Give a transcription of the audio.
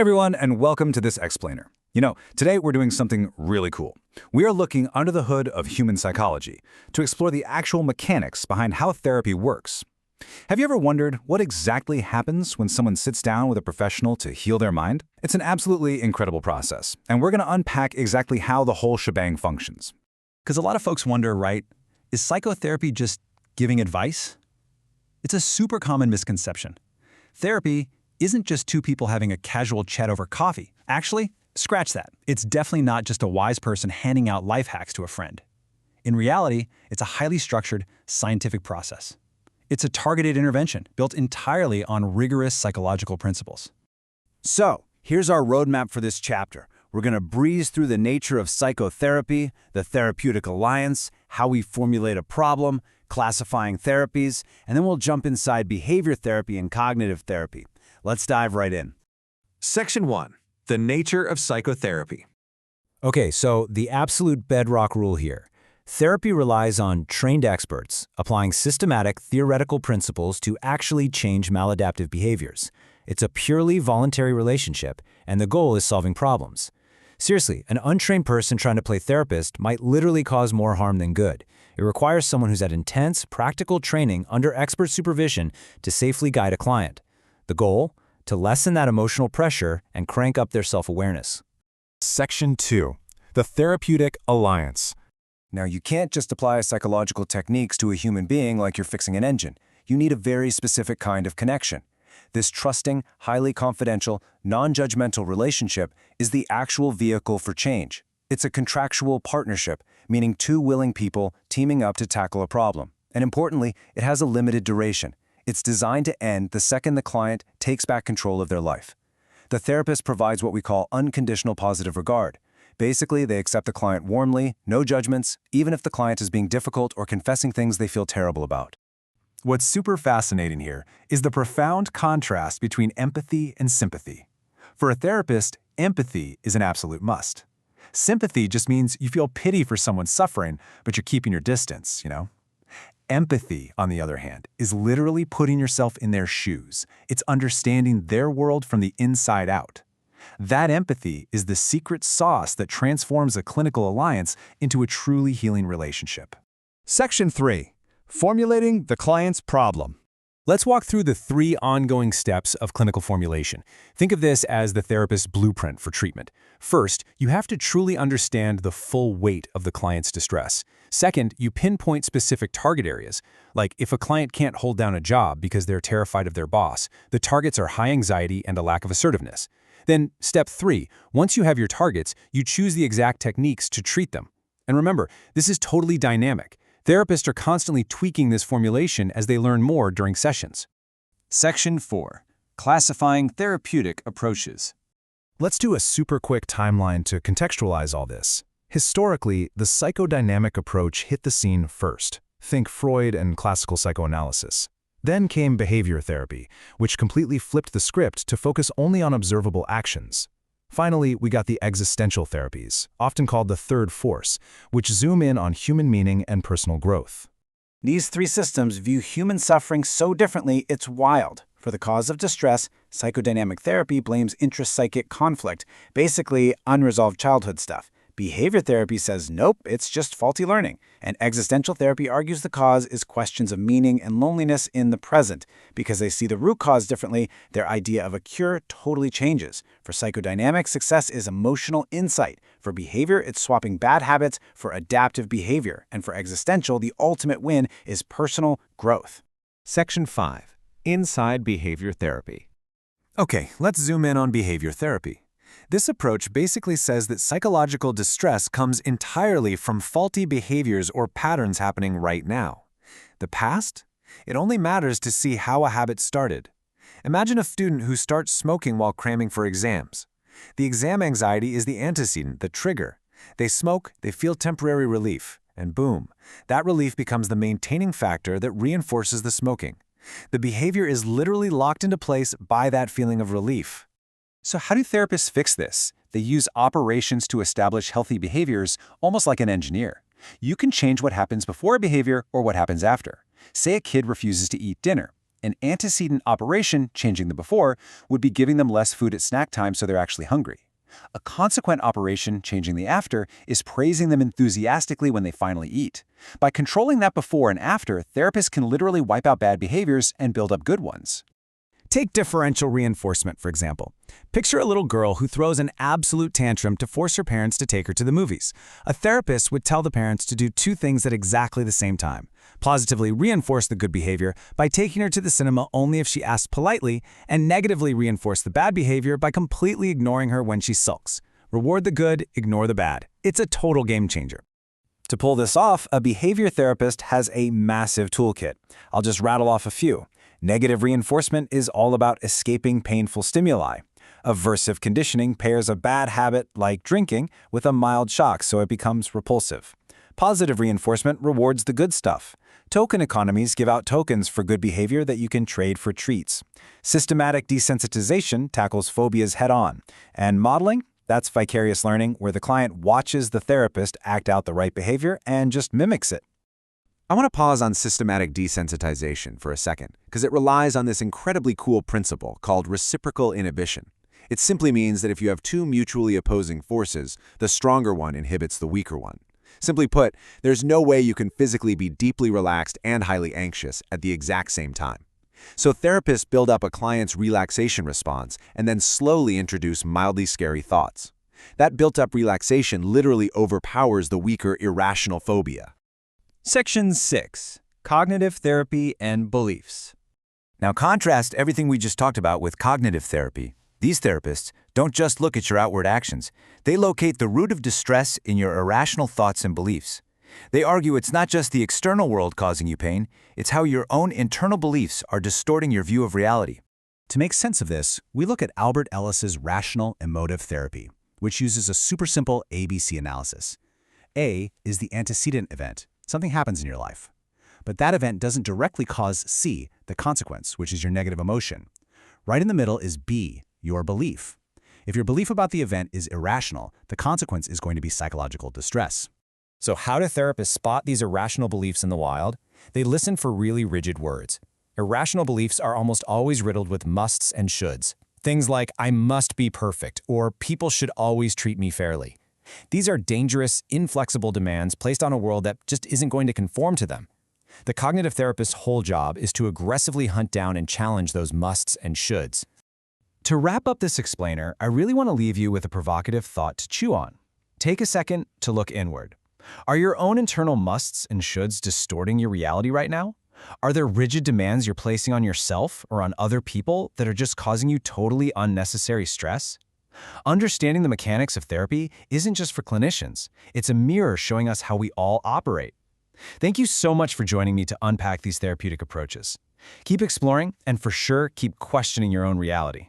everyone, and welcome to this explainer. Today we're doing something really cool. We are looking under the hood of human psychology to explore the actual mechanics behind how therapy works. Have you ever wondered what exactly happens when someone sits down with a professional to heal their mind? It's an absolutely incredible process, and we're going to unpack exactly how the whole shebang functions. Because a lot of folks wonder, right, is psychotherapy just giving advice? It's a super common misconception. Therapy isn't just two people having a casual chat over coffee. Actually, scratch that. It's definitely not just a wise person handing out life hacks to a friend. In reality, it's a highly structured, scientific process. It's a targeted intervention built entirely on rigorous psychological principles. So, here's our roadmap for this chapter. We're going to breeze through the nature of psychotherapy, the Therapeutic Alliance, how we formulate a problem, classifying therapies, and then we'll jump inside behavior therapy and cognitive therapy. Let's dive right in. Section 1. The nature of psychotherapy. Okay, so the absolute bedrock rule here. Therapy relies on trained experts applying systematic theoretical principles to actually change maladaptive behaviors. It's a purely voluntary relationship, and the goal is solving problems. Seriously, an untrained person trying to play therapist might literally cause more harm than good. It requires someone who's had intense, practical training under expert supervision to safely guide a client. The goal? To lessen that emotional pressure and crank up their self-awareness. Section 2. The Therapeutic Alliance. Now, you can't just apply psychological techniques to a human being like you're fixing an engine. You need a very specific kind of connection. This trusting, highly confidential, non-judgmental relationship is the actual vehicle for change. It's a contractual partnership, meaning two willing people teaming up to tackle a problem. And importantly, it has a limited duration. It's designed to end the second the client takes back control of their life. The therapist provides what we call unconditional positive regard. Basically, they accept the client warmly, no judgments, even if the client is being difficult or confessing things they feel terrible about. What's super fascinating here is the profound contrast between empathy and sympathy. For a therapist, empathy is an absolute must. Sympathy just means you feel pity for someone suffering, but you're keeping your distance, Empathy, on the other hand, is literally putting yourself in their shoes. It's understanding their world from the inside out. That empathy is the secret sauce that transforms a clinical alliance into a truly healing relationship. Section 3. Formulating the client's problem. Let's walk through the 3 ongoing steps of clinical formulation. Think of this as the therapist's blueprint for treatment. First, you have to truly understand the full weight of the client's distress. Second, you pinpoint specific target areas. Like if a client can't hold down a job because they're terrified of their boss, the targets are high anxiety and a lack of assertiveness. Then, step 3, once you have your targets, you choose the exact techniques to treat them. And remember, this is totally dynamic. Therapists are constantly tweaking this formulation as they learn more during sessions. Section 4. Classifying therapeutic approaches. Let's do a super quick timeline to contextualize all this. Historically, the psychodynamic approach hit the scene first. Think Freud and classical psychoanalysis. Then came behavior therapy, which completely flipped the script to focus only on observable actions. Finally, we got the existential therapies, often called the third force, which zoom in on human meaning and personal growth. These 3 systems view human suffering so differently, it's wild. For the cause of distress, psychodynamic therapy blames intrapsychic conflict, basically unresolved childhood stuff. Behavior therapy says, nope, it's just faulty learning. And existential therapy argues the cause is questions of meaning and loneliness in the present. Because they see the root cause differently, their idea of a cure totally changes. For psychodynamic, success is emotional insight. For behavior, it's swapping bad habits for adaptive behavior. And for existential, the ultimate win is personal growth. Section 5. Inside behavior therapy. Okay, let's zoom in on behavior therapy. This approach basically says that psychological distress comes entirely from faulty behaviors or patterns happening right now. The past? It only matters to see how a habit started. Imagine a student who starts smoking while cramming for exams. The exam anxiety is the antecedent, the trigger. They smoke, they feel temporary relief, and boom, that relief becomes the maintaining factor that reinforces the smoking. The behavior is literally locked into place by that feeling of relief. So how do therapists fix this? They use operations to establish healthy behaviors, almost like an engineer. You can change what happens before a behavior or what happens after. Say a kid refuses to eat dinner. An antecedent operation, changing the before, would be giving them less food at snack time so they're actually hungry. A consequent operation, changing the after, is praising them enthusiastically when they finally eat. By controlling that before and after, therapists can literally wipe out bad behaviors and build up good ones. Take differential reinforcement, for example. Picture a little girl who throws an absolute tantrum to force her parents to take her to the movies. A therapist would tell the parents to do two things at exactly the same time. Positively reinforce the good behavior by taking her to the cinema only if she asks politely, and negatively reinforce the bad behavior by completely ignoring her when she sulks. Reward the good, ignore the bad. It's a total game changer. To pull this off, a behavior therapist has a massive toolkit. I'll just rattle off a few. Negative reinforcement is all about escaping painful stimuli. Aversive conditioning pairs a bad habit, like drinking, with a mild shock so it becomes repulsive. Positive reinforcement rewards the good stuff. Token economies give out tokens for good behavior that you can trade for treats. Systematic desensitization tackles phobias head-on. And modeling? That's vicarious learning, where the client watches the therapist act out the right behavior and just mimics it. I want to pause on systematic desensitization for a second, because it relies on this incredibly cool principle called reciprocal inhibition. It simply means that if you have two mutually opposing forces, the stronger one inhibits the weaker one. Simply put, there's no way you can physically be deeply relaxed and highly anxious at the exact same time. So therapists build up a client's relaxation response and then slowly introduce mildly scary thoughts. That built-up relaxation literally overpowers the weaker irrational phobia. Section 6. Cognitive Therapy and Beliefs. Now contrast everything we just talked about with cognitive therapy. These therapists don't just look at your outward actions. They locate the root of distress in your irrational thoughts and beliefs. They argue it's not just the external world causing you pain, it's how your own internal beliefs are distorting your view of reality. To make sense of this, we look at Albert Ellis's rational emotive therapy, which uses a super simple ABC analysis. A is the antecedent event. Something happens in your life. But that event doesn't directly cause C, the consequence, which is your negative emotion. Right in the middle is B, your belief. If your belief about the event is irrational, the consequence is going to be psychological distress. So how do therapists spot these irrational beliefs in the wild? They listen for really rigid words. Irrational beliefs are almost always riddled with musts and shoulds. Things like, I must be perfect, or people should always treat me fairly. These are dangerous, inflexible demands placed on a world that just isn't going to conform to them. The cognitive therapist's whole job is to aggressively hunt down and challenge those musts and shoulds. To wrap up this explainer, I really want to leave you with a provocative thought to chew on. Take a second to look inward. Are your own internal musts and shoulds distorting your reality right now? Are there rigid demands you're placing on yourself or on other people that are just causing you totally unnecessary stress? Understanding the mechanics of therapy isn't just for clinicians. It's a mirror showing us how we all operate. Thank you so much for joining me to unpack these therapeutic approaches. Keep exploring, and for sure, keep questioning your own reality.